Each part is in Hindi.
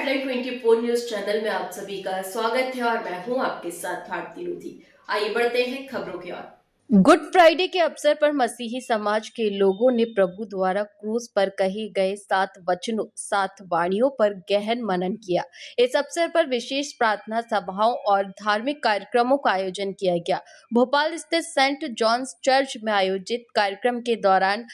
हेडलाइन 24 न्यूज चैनल में आप सभी का स्वागत है और मैं हूं आपके साथ भारती लोधी। आइए बढ़ते हैं खबरों की ओर। गुड फ्राइडे के अवसर पर मसीही समाज के लोगों ने प्रभु द्वारा क्रूस पर कहे गए 7 वचनों 7 वाणियों पर गहन मनन किया। इस अवसर पर विशेष प्रार्थना सभाओं और धार्मिक कार्यक्रमों का आयोजन किया गया। भोपाल स्थित सेंट जॉन्स चर्च में आयोजित कार्यक्रम के दौरान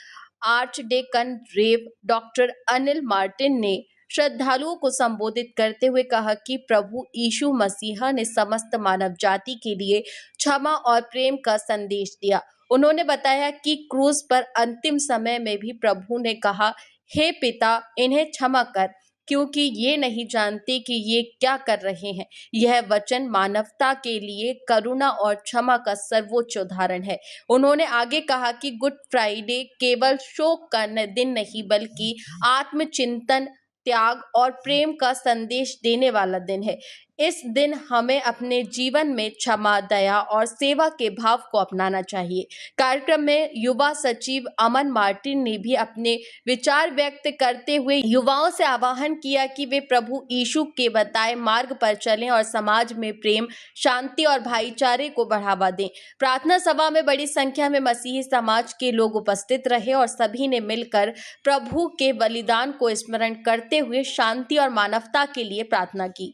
आर्चडेकन रेव डॉक्टर अनिल मार्टिन ने श्रद्धालुओं को संबोधित करते हुए कहा कि प्रभु यीशु मसीह ने समस्त मानव जाति के लिए क्षमा और प्रेम का संदेश दिया। उन्होंने बताया कि क्रूस पर अंतिम समय में भी प्रभु ने कहा, हे पिता, इन्हें क्षमा कर, क्योंकि ये नहीं जानते कि ये क्या कर रहे हैं। यह वचन मानवता के लिए करुणा और क्षमा का सर्वोच्च उदाहरण है। उन्होंने आगे कहा कि गुड फ्राइडे केवल शोक का दिन नहीं बल्कि आत्मचिंतन, त्याग और प्रेम का संदेश देने वाला दिन है। इस दिन हमें अपने जीवन में क्षमा, दया और सेवा के भाव को अपनाना चाहिए। कार्यक्रम में युवा सचिव अमन मार्टिन ने भी अपने विचार व्यक्त करते हुए युवाओं से आह्वान किया कि वे प्रभु यीशु के बताए मार्ग पर चलें और समाज में प्रेम, शांति और भाईचारे को बढ़ावा दें। प्रार्थना सभा में बड़ी संख्या में मसीही समाज के लोग उपस्थित रहे और सभी ने मिलकर प्रभु के बलिदान को स्मरण करते हुए शांति और मानवता के लिए प्रार्थना की।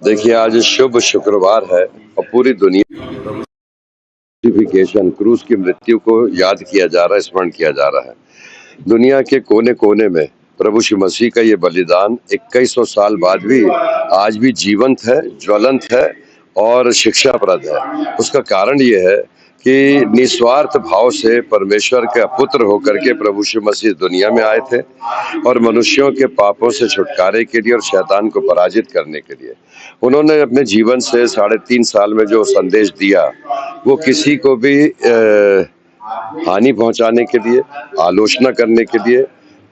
देखिए, आज शुभ शुक्रवार है और पूरी दुनिया क्रूसिफिकेशन, क्रूस की मृत्यु को याद किया जा रहा है, स्मरण किया जा रहा है। दुनिया के कोने कोने में प्रभु यीशु मसीह का ये बलिदान 2100 साल बाद भी आज भी जीवंत है, ज्वलंत है और शिक्षाप्रद है। उसका कारण ये है कि निस्वार्थ भाव से परमेश्वर के पुत्र होकर के प्रभु यीशु मसीह दुनिया में आए थे और मनुष्यों के पापों से छुटकारे के लिए और शैतान को पराजित करने के लिए उन्होंने अपने जीवन से 3.5 साल में जो संदेश दिया, वो किसी को भी हानि पहुंचाने के लिए, आलोचना करने के लिए,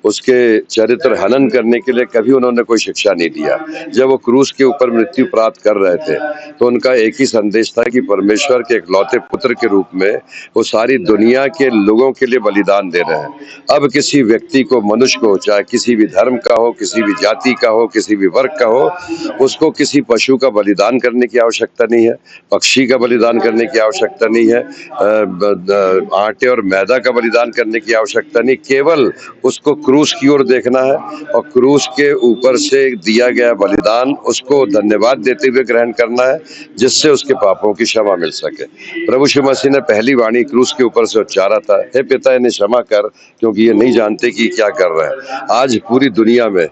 उसके चरित्र हनन करने के लिए कभी उन्होंने कोई शिक्षा नहीं दिया। जब वो क्रूस के ऊपर मृत्यु प्राप्त कर रहे थे तो उनका एक ही संदेश था कि परमेश्वर के इकलौते पुत्र के रूप में वो सारी दुनिया के लोगों के लिए बलिदान दे रहे हैं। अब किसी व्यक्ति को, मनुष्य को, चाहे किसी भी धर्म का हो, किसी भी जाति का हो, किसी भी वर्ग का हो, उसको किसी पशु का बलिदान करने की आवश्यकता नहीं है, पक्षी का बलिदान करने की आवश्यकता नहीं है, आटे और मैदा का बलिदान करने की आवश्यकता नहीं। केवल उसको क्रूस की ओर देखना है और क्रूस के ऊपर से दिया गया बलिदान उसको धन्यवाद देते हुए ग्रहण करना है, जिससे उसके पापों की क्षमा मिल सके। प्रभु यीशु मसीह ने पहली वाणी क्रूस के ऊपर से उच्चारा था, हे पिता, इन्हें क्षमा कर, क्योंकि ये नहीं जानते कि क्या कर रहे हैं। आज पूरी दुनिया में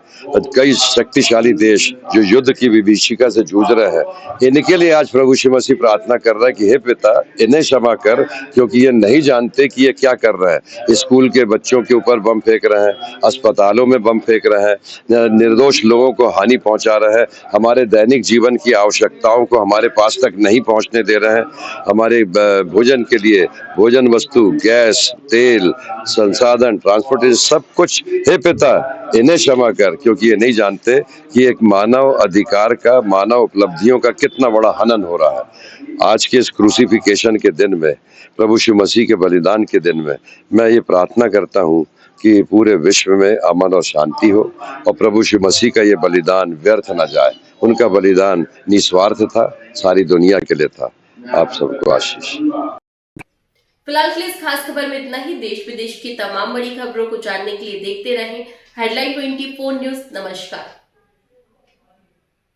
कई शक्तिशाली देश जो युद्ध की विभीषिका से जूझ रहे हैं, इनके लिए आज प्रभु यीशु मसीह प्रार्थना कर रहा है कि हे पिता, इन्हें क्षमा कर, क्योंकि ये नहीं जानते कि ये क्या कर रहे हैं। स्कूल के बच्चों के ऊपर बम फेंक रहे हैं, अस्पतालों में बम फेंक रहे हैं, निर्दोष लोगों को हानि पहुंचा रहे हैं, हमारे दैनिक जीवन की आवश्यकताओं को हमारे पास तक नहीं पहुंचने दे रहे हैं। हमारे भोजन के लिए भोजन वस्तु, गैस, तेल, संसाधन, ट्रांसपोर्टेशन, सब कुछ, हे पिता, इन्हें क्षमा कर, क्योंकि ये नहीं जानते कि एक मानव अधिकार का, मानव उपलब्धियों का कितना बड़ा हनन हो रहा है। आज के इस क्रूसिफिकेशन के दिन में, प्रभु यीशु मसीह के बलिदान के दिन में, मैं ये प्रार्थना करता हूँ कि पूरे विश्व में अमन और शांति हो और प्रभु यीशु मसीह का ये बलिदान व्यर्थ न जाए। उनका बलिदान निस्वार्थ था, सारी दुनिया के लिए था। आप सबको आशीष। फिलहाल के लिए इस खास खबर में इतना ही। देश विदेश की तमाम बड़ी खबरों को जानने के लिए देखते रहें हेडलाइन 24 न्यूज। नमस्कार।